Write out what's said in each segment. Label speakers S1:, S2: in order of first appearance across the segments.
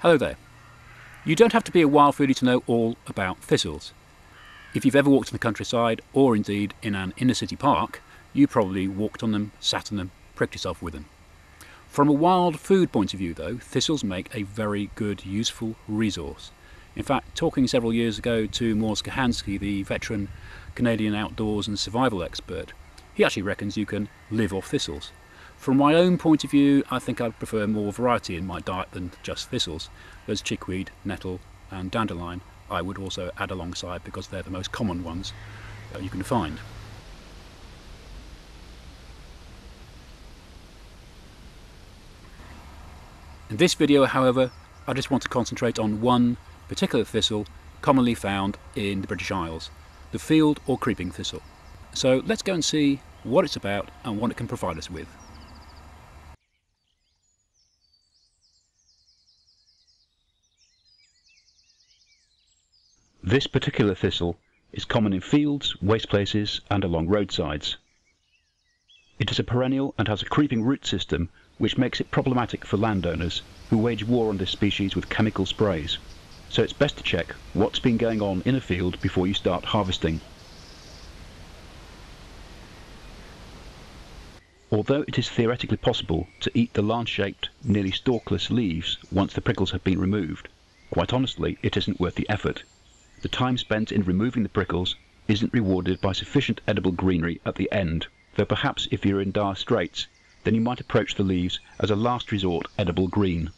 S1: Hello there. You don't have to be a wild foodie to know all about thistles. If you've ever walked in the countryside, or indeed in an inner city park, you probably walked on them, sat on them, pricked yourself with them. From a wild food point of view though, thistles make a very good, useful resource. In fact, talking several years ago to Mors Kahansky, the veteran Canadian outdoors and survival expert, he actually reckons you can live off thistles. From my own point of view, I think I'd prefer more variety in my diet than just thistles. There's chickweed, nettle and dandelion I would also add alongside because they're the most common ones you can find. In this video, however, I just want to concentrate on one particular thistle commonly found in the British Isles, the field or creeping thistle. So let's go and see what it's about and what it can provide us with. This particular thistle is common in fields, waste places and along roadsides. It is a perennial and has a creeping root system which makes it problematic for landowners who wage war on this species with chemical sprays. So it's best to check what's been going on in a field before you start harvesting. Although it is theoretically possible to eat the lance-shaped, nearly stalkless leaves once the prickles have been removed, quite honestly it isn't worth the effort. The time spent in removing the prickles isn't rewarded by sufficient edible greenery at the end, though perhaps if you're in dire straits, then you might approach the leaves as a last resort edible green.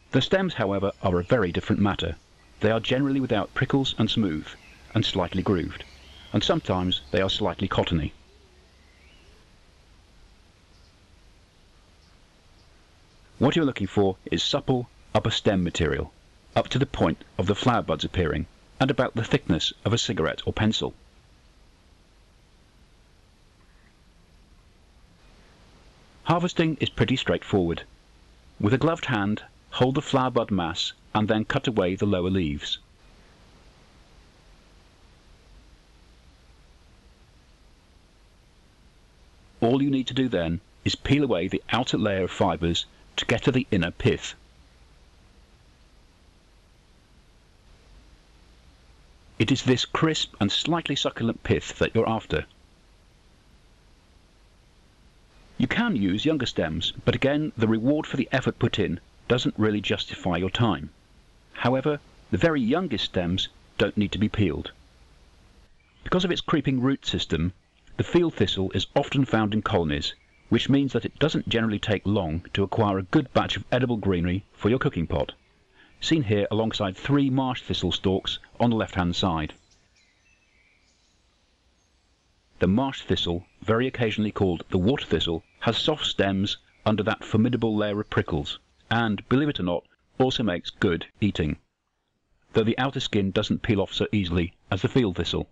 S1: The stems, however, are a very different matter. They are generally without prickles and smooth, and slightly grooved, and sometimes they are slightly cottony. What you're looking for is supple upper stem material, up to the point of the flower buds appearing, and about the thickness of a cigarette or pencil. Harvesting is pretty straightforward. With a gloved hand, hold the flower bud mass and then cut away the lower leaves. All you need to do then is peel away the outer layer of fibres to get to the inner pith. It is this crisp and slightly succulent pith that you're after. You can use younger stems, but again the reward for the effort put in doesn't really justify your time. However, the very youngest stems don't need to be peeled. Because of its creeping root system, the field thistle is often found in colonies, which means that it doesn't generally take long to acquire a good batch of edible greenery for your cooking pot, seen here alongside 3 marsh thistle stalks on the left-hand side. The marsh thistle, very occasionally called the water thistle, has soft stems under that formidable layer of prickles, and, believe it or not, also makes good eating, though the outer skin doesn't peel off so easily as the field thistle.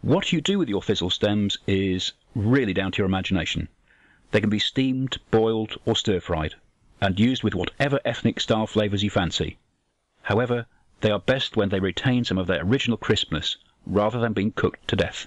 S1: What you do with your thistle stems is really down to your imagination. They can be steamed, boiled or stir-fried, and used with whatever ethnic style flavours you fancy. However, they are best when they retain some of their original crispness, rather than being cooked to death.